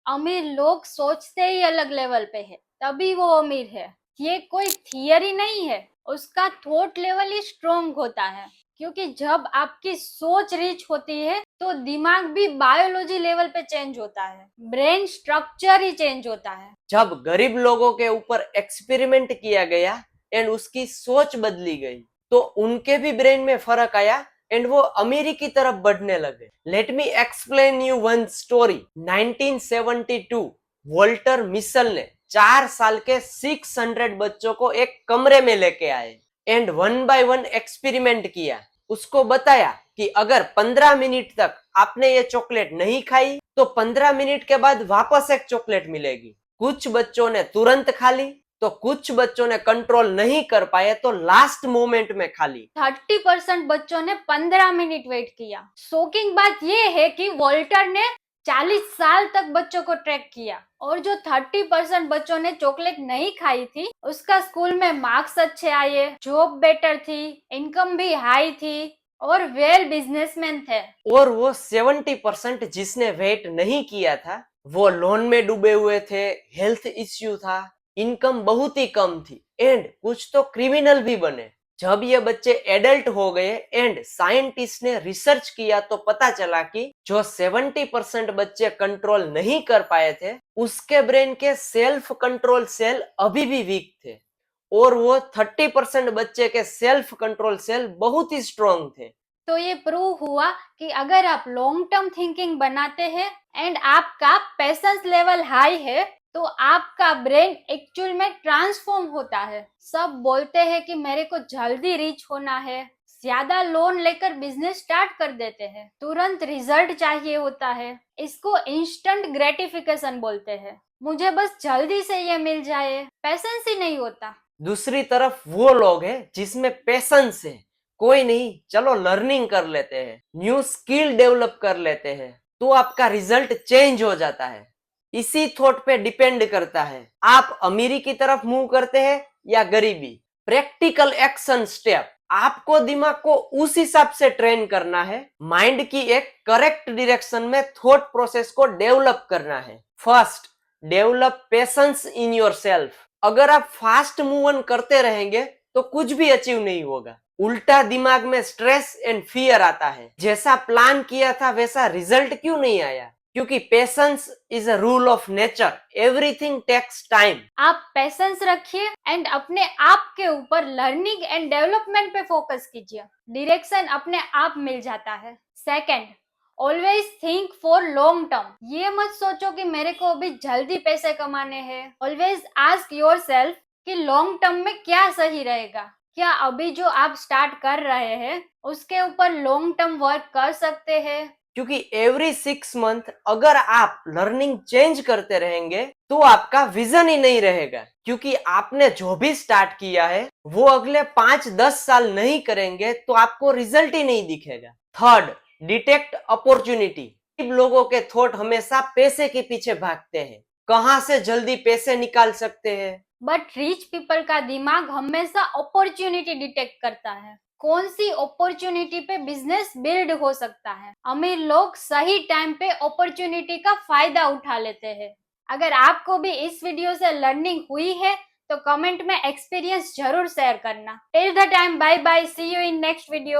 अमीर लोग सोचते ही अलग लेवल पे है, तभी वो अमीर है। ये कोई थियरी नहीं है, उसका थॉट लेवल ही स्ट्रोंग होता है। क्योंकि जब आपकी सोच रिच होती है तो दिमाग भी बायोलॉजी लेवल पे चेंज होता है, ब्रेन स्ट्रक्चर ही चेंज होता है। जब गरीब लोगों के ऊपर एक्सपेरिमेंट किया गया एंड उसकी सोच बदली गई तो उनके भी ब्रेन में फर्क आया एंड वो अमीरी की तरफ बढ़ने लगे। Let me explain you one story. 1972 Walter Mischel ने 4 साल के 600 बच्चों को एक कमरे में लेके आए and one by one experiment किया। उसको बताया कि अगर 15 मिनट तक आपने ये चॉकलेट नहीं खाई तो 15 मिनट के बाद वापस एक चॉकलेट मिलेगी। कुछ बच्चों ने तुरंत खा ली तो कुछ बच्चों ने कंट्रोल नहीं कर पाए तो लास्ट मोमेंट में खा ली। 30% बच्चों ने 15 मिनट वेट किया। शॉकिंग बात यह है कि वोल्टर ने 40 साल तक बच्चों को ट्रैक किया और जो 30% बच्चों ने चॉकलेट नहीं खाई थी उसका स्कूल में मार्क्स अच्छे आए, जॉब बेटर थी, इनकम भी हाई थी और वेल बिजनेसमैन थे। और वो 70% जिसने वेट नहीं किया था वो लोन में डूबे हुए थे, हेल्थ इश्यू था, इनकम बहुत ही कम थी एंड कुछ तो क्रिमिनल भी बने। जब ये बच्चे एडल्ट हो गए एंड साइंटिस्ट ने रिसर्च किया तो पता चला कि जो 70% बच्चे कंट्रोल नहीं कर पाए थे उसके ब्रेन के सेल्फ कंट्रोल सेल अभी भी वीक थे और वो 30% बच्चे के सेल्फ कंट्रोल सेल बहुत ही स्ट्रॉन्ग थे। तो ये प्रूव हुआ कि अगर आप लॉन्ग टर्म थिंकिंग बनाते हैं एंड आपका पेशेंस लेवल हाई है तो आपका ब्रेन एक्चुअल में ट्रांसफॉर्म होता है। सब बोलते हैं कि मेरे को जल्दी रिच होना है, ज्यादा लोन लेकर बिजनेस स्टार्ट कर देते हैं, तुरंत रिजल्ट चाहिए होता है, इसको इंस्टेंट ग्रेटिफिकेशन बोलते हैं। मुझे बस जल्दी से ये मिल जाए, पेशेंस ही नहीं होता। दूसरी तरफ वो लोग हैं जिसमें पेशेंस है, कोई नहीं चलो लर्निंग कर लेते हैं, न्यू स्किल डेवलप कर लेते हैं तो आपका रिजल्ट चेंज हो जाता है। इसी थॉट पे डिपेंड करता है आप अमीरी की तरफ मूव करते हैं या गरीबी। प्रैक्टिकल एक्शन स्टेप, आपको दिमाग को उस हिसाब से ट्रेन करना है, माइंड की एक करेक्ट डायरेक्शन में थॉट प्रोसेस को डेवलप करना है। First, develop patience in your self. अगर आप फास्ट मूव ऑन करते रहेंगे तो कुछ भी अचीव नहीं होगा, उल्टा दिमाग में स्ट्रेस एंड फियर आता है। जैसा प्लान किया था वैसा रिजल्ट क्यों नहीं आया? क्योंकि patience is a rule of nature, everything takes time. आप पेशेंस रखिए एंड अपने आप के ऊपर लर्निंग एंड डेवलपमेंट पे फोकस कीजिए, डायरेक्शन अपने आप मिल जाता है। Second, always think for long term. ये मत सोचो कि मेरे को अभी जल्दी पैसे कमाने हैं। ऑलवेज आस्क योरसेल्फ कि लॉन्ग टर्म में क्या सही रहेगा। क्या अभी जो आप स्टार्ट कर रहे हैं उसके ऊपर लॉन्ग टर्म वर्क कर सकते हैं? क्योंकि एवरी 6 मंथ अगर आप लर्निंग चेंज करते रहेंगे तो आपका विजन ही नहीं रहेगा, क्योंकि आपने जो भी स्टार्ट किया है वो अगले 5-10 साल नहीं करेंगे तो आपको रिजल्ट ही नहीं दिखेगा। Third, detect opportunity. लोगों के थॉट हमेशा पैसे के पीछे भागते हैं, कहां से जल्दी पैसे निकाल सकते हैं। बट रिच पीपल का दिमाग हमेशा अपॉर्चुनिटी डिटेक्ट करता है, कौन सी अपॉर्चुनिटी पे बिजनेस बिल्ड हो सकता है। अमीर लोग सही टाइम पे अपॉर्चुनिटी का फायदा उठा लेते हैं। अगर आपको भी इस वीडियो से लर्निंग हुई है तो कमेंट में एक्सपीरियंस जरूर शेयर करना। Till the time, bye bye, see you in next video.